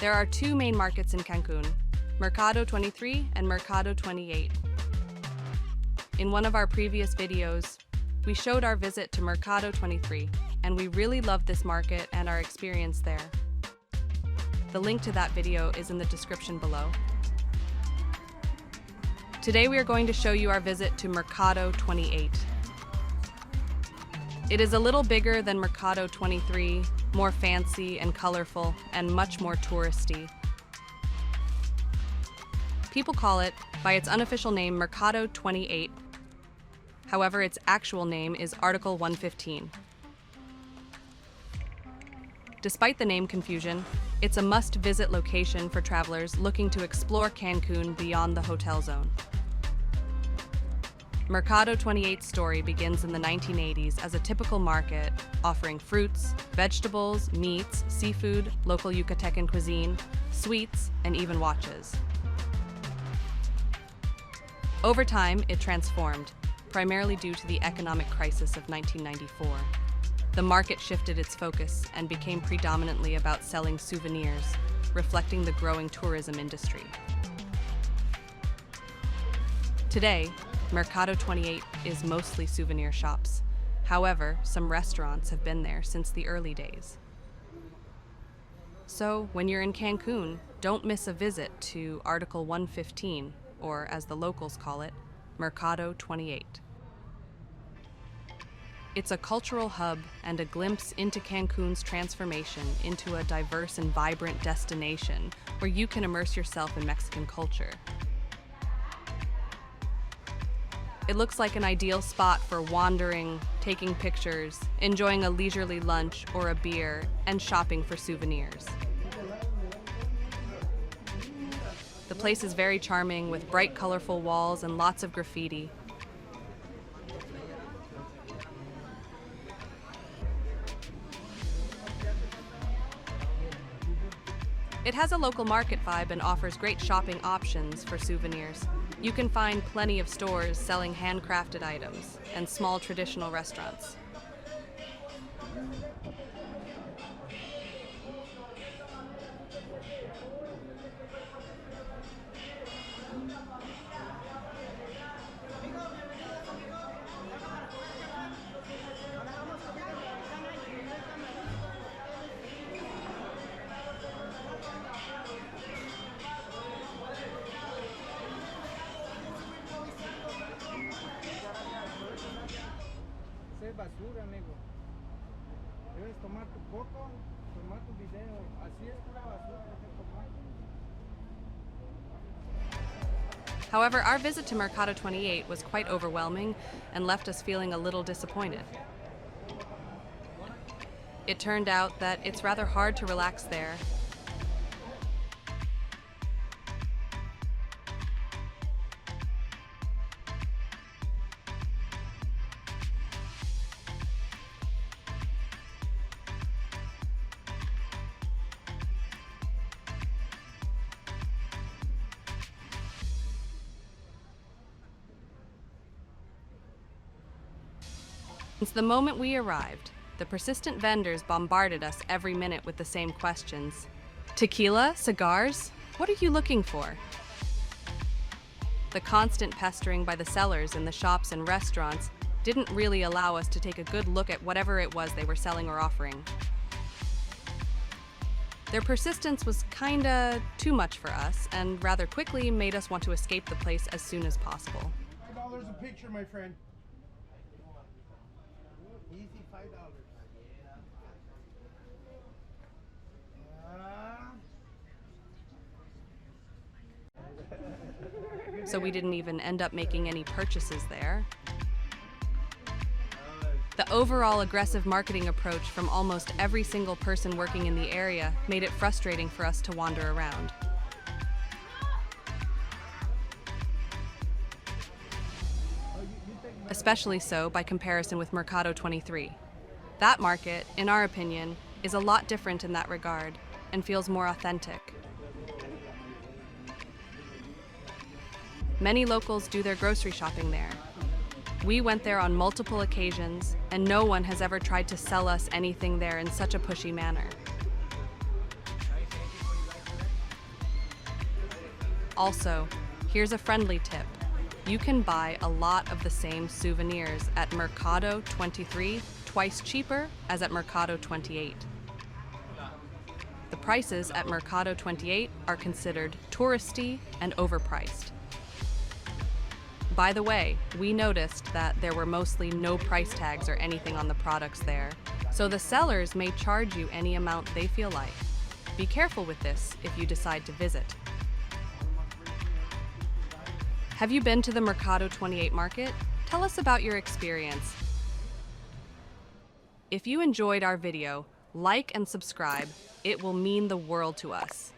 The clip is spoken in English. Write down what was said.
There are two main markets in Cancun, Mercado 23 and Mercado 28. In one of our previous videos, we showed our visit to Mercado 23, and we really loved this market and our experience there. The link to that video is in the description below. Today we are going to show you our visit to Mercado 28. It is a little bigger than Mercado 23, more fancy and colorful, and much more touristy. People call it by its unofficial name Mercado 28. However, its actual name is Article 115. Despite the name confusion, it's a must-visit location for travelers looking to explore Cancun beyond the hotel zone. Mercado 28's story begins in the 1980s as a typical market, offering fruits, vegetables, meats, seafood, local Yucatecan cuisine, sweets, and even watches. Over time, it transformed, primarily due to the economic crisis of 1994. The market shifted its focus and became predominantly about selling souvenirs, reflecting the growing tourism industry. Today, Mercado 28 is mostly souvenir shops. However, some restaurants have been there since the early days. So, when you're in Cancun, don't miss a visit to Article 115, or as the locals call it, Mercado 28. It's a cultural hub and a glimpse into Cancun's transformation into a diverse and vibrant destination where you can immerse yourself in Mexican culture. It looks like an ideal spot for wandering, taking pictures, enjoying a leisurely lunch or a beer, and shopping for souvenirs. The place is very charming with bright, colorful walls and lots of graffiti. It has a local market vibe and offers great shopping options for souvenirs. You can find plenty of stores selling handcrafted items and small traditional restaurants. Es basura, amigo. Debes tomar tu foto, tomar tu video. Así es pura basura que tomar. However, our visit to Mercado 28 was quite overwhelming and left us feeling a little disappointed. It turned out that it's rather hard to relax there. Since the moment we arrived, the persistent vendors bombarded us every minute with the same questions. Tequila? Cigars? What are you looking for? The constant pestering by the sellers in the shops and restaurants didn't really allow us to take a good look at whatever it was they were selling or offering. Their persistence was kinda too much for us and rather quickly made us want to escape the place as soon as possible. $5 a picture, my friend. Easy $5. So we didn't even end up making any purchases there. The overall aggressive marketing approach from almost every single person working in the area made it frustrating for us to wander around. Especially so by comparison with Mercado 23. That market, in our opinion, is a lot different in that regard and feels more authentic. Many locals do their grocery shopping there. We went there on multiple occasions, and no one has ever tried to sell us anything there in such a pushy manner. Also, here's a friendly tip. You can buy a lot of the same souvenirs at Mercado 23 twice cheaper as at Mercado 28. The prices at Mercado 28 are considered touristy and overpriced. By the way, we noticed that there were mostly no price tags or anything on the products there, so the sellers may charge you any amount they feel like. Be careful with this if you decide to visit. Have you been to the Mercado 28 market? Tell us about your experience. If you enjoyed our video, like and subscribe. It will mean the world to us.